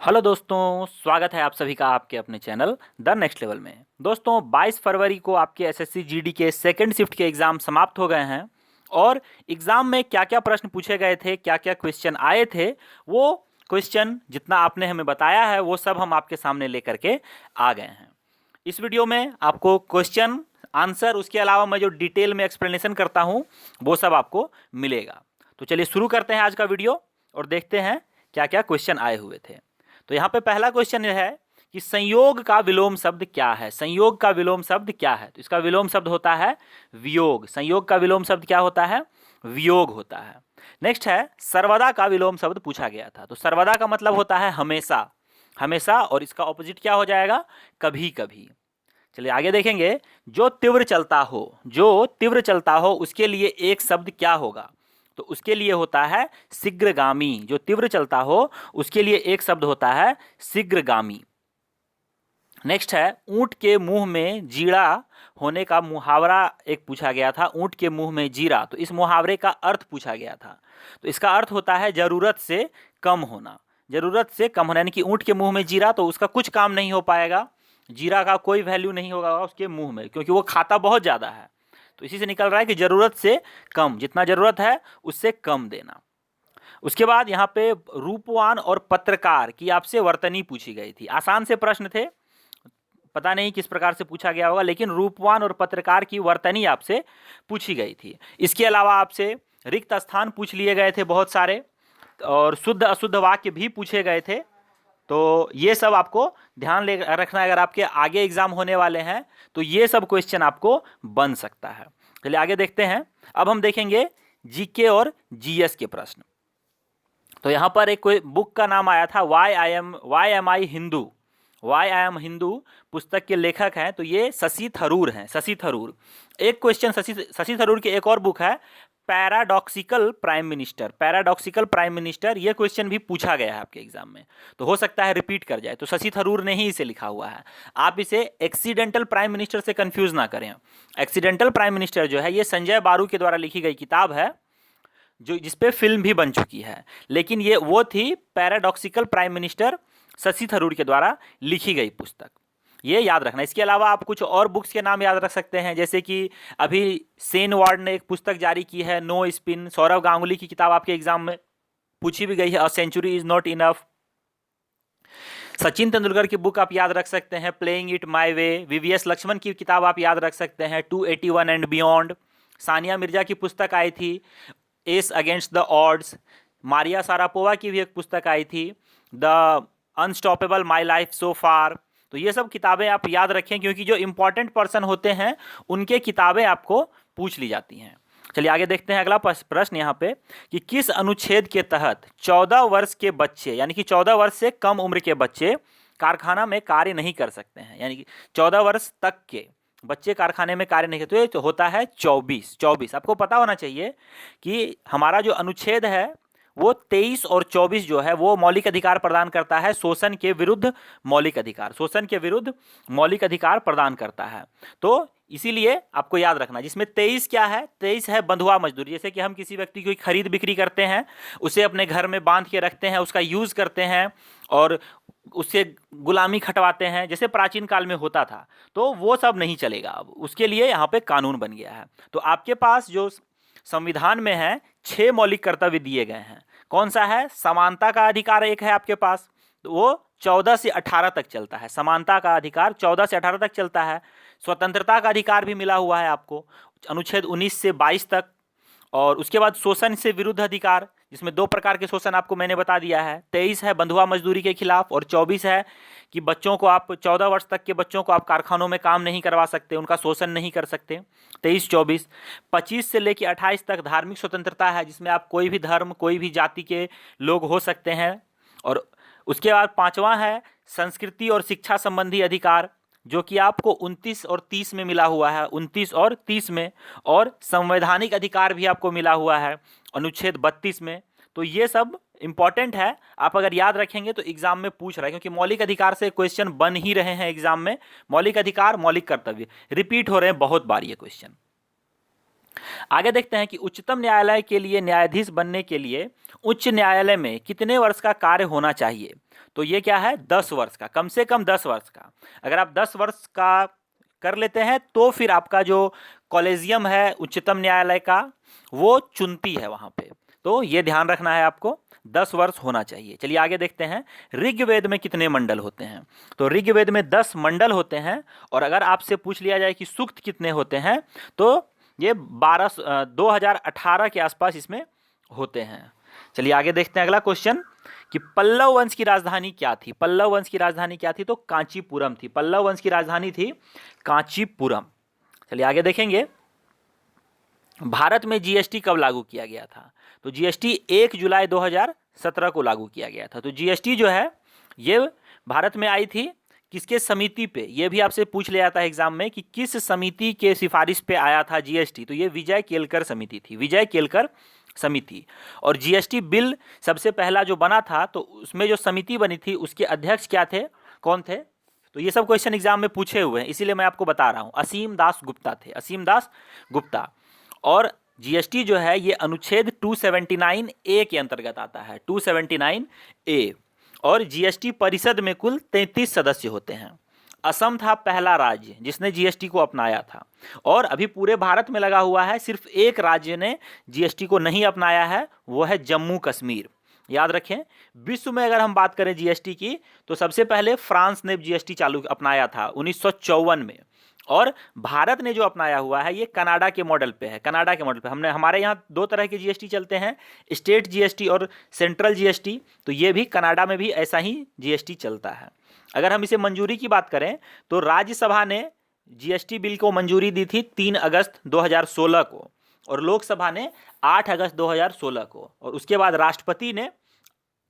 Hello दोस्तों, स्वागत है आप सभी का आपके अपने चैनल द नेक्स्ट लेवल में। दोस्तों 22 फरवरी को आपके एसएससी जीडी के सेकंड शिफ्ट के एग्ज़ाम समाप्त हो गए हैं और एग्ज़ाम में क्या क्या प्रश्न पूछे गए थे, क्या क्या क्वेश्चन आए थे, वो क्वेश्चन जितना आपने हमें बताया है वो सब हम आपके सामने लेकर के आ गए हैं। इस वीडियो में आपको क्वेश्चन आंसर, उसके अलावा मैं जो डिटेल में एक्सप्लेनेशन करता हूँ वो सब आपको मिलेगा। तो चलिए शुरू करते हैं आज का वीडियो और देखते हैं क्या क्या क्वेश्चन आए हुए थे। तो यहाँ पे पहला क्वेश्चन यह है कि संयोग का विलोम शब्द क्या है। संयोग का विलोम शब्द क्या है? तो इसका विलोम शब्द होता है वियोग। संयोग का विलोम शब्द क्या होता है? वियोग होता है। नेक्स्ट है सर्वदा का विलोम शब्द पूछा गया था। तो सर्वदा का मतलब होता है हमेशा, हमेशा, और इसका ऑपोजिट क्या हो जाएगा? कभी कभी। चलिए आगे देखेंगे। जो तीव्र चलता हो, जो तीव्र चलता हो उसके लिए एक शब्द क्या होगा? तो उसके लिए होता है शीघ्रगामी। जो तीव्र चलता हो उसके लिए एक शब्द होता है शीघ्रगामी। नेक्स्ट है ऊंट के मुंह में जीरा होने का मुहावरा एक पूछा गया था। ऊंट के मुंह में जीरा, तो इस मुहावरे का अर्थ पूछा गया था। तो इसका अर्थ होता है जरूरत से कम होना। जरूरत से कम होना यानी कि ऊंट के मुंह में जीरा, तो उसका कुछ काम नहीं हो पाएगा। जीरा का कोई वैल्यू नहीं होगा उसके मुंह में, क्योंकि वो खाता बहुत ज़्यादा है। तो इसी से निकल रहा है कि जरूरत से कम, जितना जरूरत है उससे कम देना। उसके बाद यहाँ पे रूपवान और पत्रकार की आपसे वर्तनी पूछी गई थी। आसान से प्रश्न थे, पता नहीं किस प्रकार से पूछा गया होगा, लेकिन रूपवान और पत्रकार की वर्तनी आपसे पूछी गई थी। इसके अलावा आपसे रिक्त स्थान पूछ लिए गए थे बहुत सारे, और शुद्ध अशुद्ध वाक्य भी पूछे गए थे। तो ये सब आपको ध्यान ले रखना है। अगर आपके आगे एग्जाम होने वाले हैं तो ये सब क्वेश्चन आपको बन सकता है। चलिए आगे देखते हैं। अब हम देखेंगे जीके और जीएस के प्रश्न। तो यहाँ पर एक कोई बुक का नाम आया था, why am I Hindu. Why I am Hindu पुस्तक के लेखक हैं, तो ये शशि थरूर हैं। शशि थरूर। एक क्वेश्चन शशि थरूर की एक और बुक है paradoxical prime minister. Paradoxical prime minister, ये क्वेश्चन भी पूछा गया है आपके एग्जाम में, तो हो सकता है रिपीट कर जाए। तो शशि थरूर ने ही इसे लिखा हुआ है। आप इसे एक्सीडेंटल प्राइम मिनिस्टर से कंफ्यूज ना करें। एक्सीडेंटल प्राइम मिनिस्टर जो है ये संजय बारू के द्वारा लिखी गई किताब है, जो जिसपे फिल्म भी बन चुकी है। लेकिन ये वो थी paradoxical prime minister, Shashi Tharoor के द्वारा लिखी गई पुस्तक, ये याद रखना। इसके अलावा आप कुछ और बुक्स के नाम याद रख सकते हैं, जैसे कि अभी सेन वार्ड ने एक पुस्तक जारी की है नो स्पिन। सौरव गांगुली की किताब आपके एग्जाम में पूछी भी गई है, a century is not enough. Sachin Tendulkar की बुक आप याद रख सकते हैं playing it my way. VVS Laxman की किताब आप याद रख सकते हैं 281 एंड बियॉन्ड। सानिया मिर्जा की पुस्तक आई थी as against the odds. Maria Sharapova की भी एक पुस्तक आई थी the unstoppable my life so far. तो ये सब किताबें आप याद रखें, क्योंकि जो इंपॉर्टेंट पर्सन होते हैं उनके किताबें आपको पूछ ली जाती हैं। चलिए आगे देखते हैं अगला प्रश्न यहाँ पे कि किस अनुच्छेद के तहत 14 वर्ष के बच्चे, यानी कि 14 वर्ष से कम उम्र के बच्चे कारखाना में कार्य नहीं कर सकते हैं। यानी कि 14 वर्ष तक के बच्चे कारखाने में कार्य नहीं करते, तो होता है 24। आपको पता होना चाहिए कि हमारा जो अनुच्छेद है वो 23 और 24 जो है वो मौलिक अधिकार प्रदान करता है शोषण के विरुद्ध। मौलिक अधिकार, शोषण के विरुद्ध मौलिक अधिकार प्रदान करता है। तो इसीलिए आपको याद रखना, जिसमें 23 क्या है? 23 है बंधुआ मजदूरी। जैसे कि हम किसी व्यक्ति की खरीद बिक्री करते हैं, उसे अपने घर में बांध के रखते हैं, उसका यूज करते हैं और उससे गुलामी खटवाते हैं, जैसे प्राचीन काल में होता था। तो वो सब नहीं चलेगा, अब उसके लिए यहाँ पे कानून बन गया है। तो आपके पास जो संविधान में है 6 मौलिक कर्तव्य दिए गए हैं। कौन सा है? समानता का अधिकार एक है आपके पास, तो वो 14 से 18 तक चलता है। समानता का अधिकार 14 से 18 तक चलता है। स्वतंत्रता का अधिकार भी मिला हुआ है आपको, अनुच्छेद 19 से 22 तक। और उसके बाद शोषण से विरुद्ध अधिकार, जिसमें 2 प्रकार के शोषण आपको मैंने बता दिया है। 23 है बंधुआ मजदूरी के खिलाफ, और 24 है कि बच्चों को आप 14 वर्ष तक के बच्चों को आप कारखानों में काम नहीं करवा सकते, उनका शोषण नहीं कर सकते। 23-24। 25 से लेकर 28 तक धार्मिक स्वतंत्रता है, जिसमें आप कोई भी धर्म, कोई भी जाति के लोग हो सकते हैं। और उसके बाद 5वां है संस्कृति और शिक्षा संबंधी अधिकार, जो कि आपको 29 और 30 में मिला हुआ है, 29 और 30 में। और संवैधानिक अधिकार भी आपको मिला हुआ है अनुच्छेद 32 में। तो ये सब इंपॉर्टेंट है, आप अगर याद रखेंगे तो एग्जाम में पूछ रहा है, क्योंकि मौलिक अधिकार से क्वेश्चन बन ही रहे हैं एग्जाम में। मौलिक अधिकार, मौलिक कर्तव्य रिपीट हो रहे हैं बहुत बार ये क्वेश्चन। आगे देखते हैं कि उच्चतम न्यायालय के लिए न्यायाधीश बनने के लिए उच्च न्यायालय में कितने वर्ष का कार्य होना चाहिए। तो ये क्या है, 10 वर्ष का, कम से कम 10 वर्ष का। अगर आप 10 वर्ष का कर लेते हैं तो फिर आपका जो कॉलेजियम है उच्चतम न्यायालय का वो चुनती है वहाँ पे। तो ये ध्यान रखना है आपको, 10 वर्ष होना चाहिए। चलिए आगे देखते हैं, ऋग्वेद में कितने मंडल होते हैं। तो ऋग्वेद में 10 मंडल होते हैं। और अगर आपसे पूछ लिया जाए कि सूक्त कितने होते हैं तो ये 2018 के आसपास इसमें होते हैं। चलिए आगे देखते हैं अगला क्वेश्चन कि पल्लव वंश की राजधानी क्या थी। पल्लव वंश की राजधानी क्या थी, तो कांचीपुरम थी। पल्लव वंश की राजधानी थी कांचीपुरम। चलिए आगे देखेंगे, भारत में जीएसटी कब लागू किया गया था। तो जीएसटी 1 जुलाई 2017 को लागू किया गया था। तो जीएसटी जो है ये भारत में आई थी किसके समिति पे, ये भी आपसे पूछ लिया जाता है एग्जाम में कि किस समिति के सिफारिश पे आया था जीएसटी। तो ये विजय केलकर समिति थी, विजय केलकर समिति। और जीएसटी बिल सबसे पहला जो बना था तो उसमें जो समिति बनी थी उसके अध्यक्ष क्या थे, कौन थे। तो ये सब क्वेश्चन एग्जाम में पूछे हुए हैं, इसीलिए मैं आपको बता रहा हूँ। असीम दास गुप्ता थे, असीम दास गुप्ता। और जीएसटी जो है ये अनुच्छेद 279A के अंतर्गत आता है, 279A। और जीएसटी परिषद में कुल 33 सदस्य होते हैं। असम था पहला राज्य जिसने जीएसटी को अपनाया था। और अभी पूरे भारत में लगा हुआ है, सिर्फ एक राज्य ने जीएसटी को नहीं अपनाया है, वो है जम्मू कश्मीर। याद रखें, विश्व में अगर हम बात करें जीएसटी की तो सबसे पहले फ्रांस ने जीएसटी चालू अपनाया था 1954 में। और भारत ने जो अपनाया हुआ है ये कनाडा के मॉडल पे है, कनाडा के मॉडल पे। हमने हमारे यहाँ 2 तरह के जीएसटी चलते हैं, स्टेट जीएसटी और सेंट्रल जीएसटी। तो ये भी कनाडा में भी ऐसा ही जीएसटी चलता है। अगर हम इसे मंजूरी की बात करें तो राज्यसभा ने जीएसटी बिल को मंजूरी दी थी 3 अगस्त 2016 को और लोकसभा ने 8 अगस्त 2016 को। और उसके बाद राष्ट्रपति ने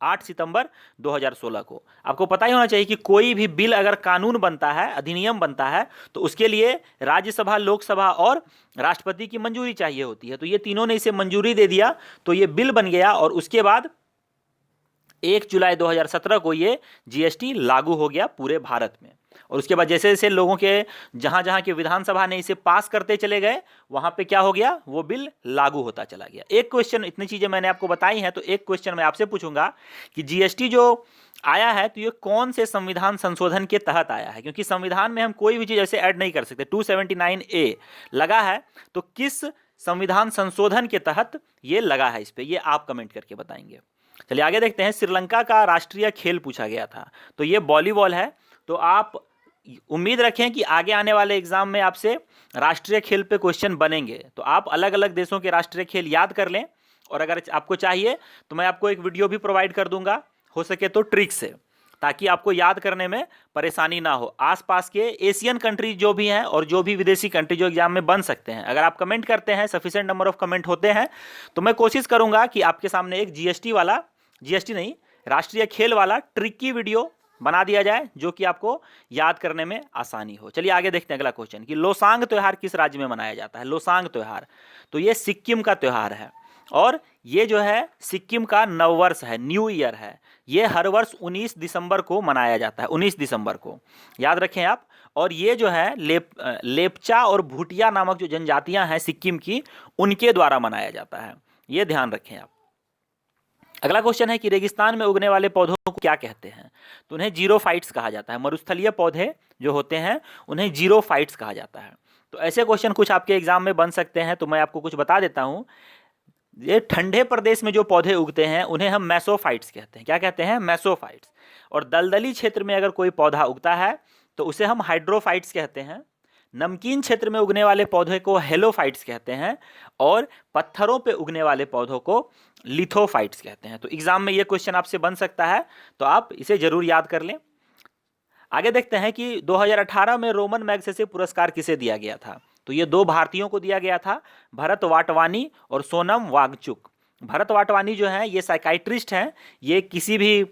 8 सितंबर 2016 को। आपको पता ही होना चाहिए कि कोई भी बिल अगर कानून बनता है, अधिनियम बनता है, तो उसके लिए राज्यसभा, लोकसभा और राष्ट्रपति की मंजूरी चाहिए होती है। तो ये तीनों ने इसे मंजूरी दे दिया तो ये बिल बन गया। और उसके बाद 1 जुलाई 2017 को ये जीएसटी लागू हो गया पूरे भारत में। और उसके बाद जैसे जैसे लोगों के जहाँ जहाँ के विधानसभा ने इसे पास करते चले गए वहाँ पे क्या हो गया, वो बिल लागू होता चला गया। एक क्वेश्चन, इतनी चीज़ें मैंने आपको बताई हैं तो एक क्वेश्चन मैं आपसे पूछूंगा कि जीएसटी जो आया है तो ये कौन से संविधान संशोधन के तहत आया है। क्योंकि संविधान में हम कोई भी चीज़ ऐसे ऐड नहीं कर सकते। 279A लगा है तो किस संविधान संशोधन के तहत ये लगा है, इस पर ये आप कमेंट करके बताएंगे। चलिए आगे देखते हैं, श्रीलंका का राष्ट्रीय खेल पूछा गया था तो ये वॉलीबॉल है। तो आप उम्मीद रखें कि आगे आने वाले एग्जाम में आपसे राष्ट्रीय खेल पे क्वेश्चन बनेंगे। तो आप अलग अलग देशों के राष्ट्रीय खेल याद कर लें। और अगर आपको चाहिए तो मैं आपको एक वीडियो भी प्रोवाइड कर दूंगा, हो सके तो ट्रिक से, ताकि आपको याद करने में परेशानी ना हो। आसपास के एशियन कंट्री जो भी हैं और जो भी विदेशी कंट्री जो एग्जाम में बन सकते हैं, अगर आप कमेंट करते हैं, सफिशिएंट नंबर ऑफ कमेंट होते हैं, तो मैं कोशिश करूंगा कि आपके सामने एक जीएसटी नहीं, राष्ट्रीय खेल वाला ट्रिक की वीडियो बना दिया जाए जो कि आपको याद करने में आसानी हो। चलिए आगे देखते हैं अगला क्वेश्चन कि लोसांग त्योहार किस राज्य में मनाया जाता है। लोसांग त्योहार तो ये सिक्किम का त्योहार है। और ये जो है सिक्किम का नववर्ष है, न्यू ईयर है। ये हर वर्ष 19 दिसंबर को मनाया जाता है, 19 दिसंबर को, याद रखें आप। और ये जो है लेपचा और भूटिया नामक जो जनजातियां हैं सिक्किम की, उनके द्वारा मनाया जाता है, ये ध्यान रखें आप। अगला क्वेश्चन है कि रेगिस्तान में उगने वाले पौधों को क्या कहते हैं। तो उन्हें जीरोफाइट्स कहा जाता है। मरुस्थलीय पौधे जो होते हैं उन्हें जीरोफाइट्स कहा जाता है। तो ऐसे क्वेश्चन कुछ आपके एग्जाम में बन सकते हैं, तो मैं आपको कुछ बता देता हूं। ये ठंडे प्रदेश में जो पौधे उगते हैं उन्हें हम मेसोफाइट्स कहते हैं। क्या कहते हैं? मेसोफाइट्स। और दलदली क्षेत्र में अगर कोई पौधा उगता है तो उसे हम हाइड्रोफाइट्स कहते हैं। नमकीन क्षेत्र में उगने वाले पौधे को हेलोफाइट्स कहते हैं। और पत्थरों पे उगने वाले पौधों को लिथोफाइट्स कहते हैं। तो एग्जाम में ये क्वेश्चन आपसे बन सकता है, तो आप इसे जरूर याद कर लें। आगे देखते हैं कि 2018 में रोमन मैग्सेसे पुरस्कार किसे दिया गया था। तो ये 2 भारतीयों को दिया गया था, भरत वाटवानी और सोनम वांगचुक। भरत वाटवानी जो हैं ये साइकाइट्रिस्ट हैं, ये किसी भी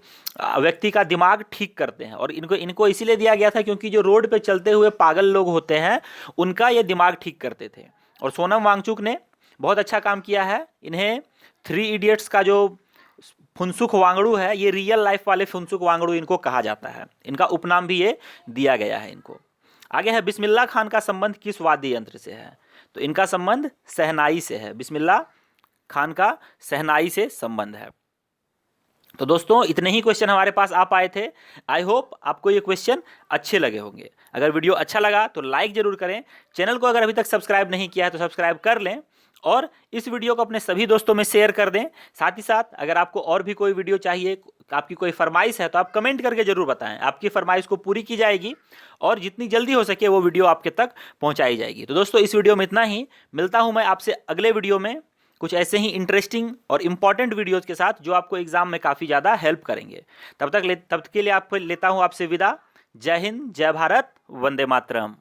व्यक्ति का दिमाग ठीक करते हैं। और इनको इसीलिए दिया गया था क्योंकि जो रोड पे चलते हुए पागल लोग होते हैं उनका ये दिमाग ठीक करते थे। और सोनम वांगचुक ने बहुत अच्छा काम किया है। इन्हें 3 इडियट्स का जो फुनसुक वांगड़ू है, ये रियल लाइफ वाले फुनसुक वांगड़ू इनको कहा जाता है। इनका उपनाम भी ये दिया गया है इनको। आगे है, बिस्मिल्लाह खान का संबंध किस वाद्य यंत्र से है। तो इनका संबंध शहनाई से है। बिस्मिल्लाह खान का शहनाई से संबंध है। तो दोस्तों इतने ही क्वेश्चन हमारे पास आ पाए थे। आई होप आपको ये क्वेश्चन अच्छे लगे होंगे। अगर वीडियो अच्छा लगा तो लाइक जरूर करें। चैनल को अगर अभी तक सब्सक्राइब नहीं किया है तो सब्सक्राइब कर लें और इस वीडियो को अपने सभी दोस्तों में शेयर कर दें। साथ ही साथ अगर आपको और भी कोई वीडियो चाहिए, आपकी कोई फरमाइश है तो आप कमेंट करके जरूर बताएं। आपकी फरमाइश को पूरी की जाएगी और जितनी जल्दी हो सके वो वीडियो आपके तक पहुंचाई जाएगी। तो दोस्तों इस वीडियो में इतना ही। मिलता हूं मैं आपसे अगले वीडियो में कुछ ऐसे ही इंटरेस्टिंग और इंपॉर्टेंट वीडियोज़ के साथ जो आपको एग्जाम में काफ़ी ज़्यादा हेल्प करेंगे। तब के लिए लेता हूं आपसे विदा। जय हिंद, जय भारत, वंदे मातरम।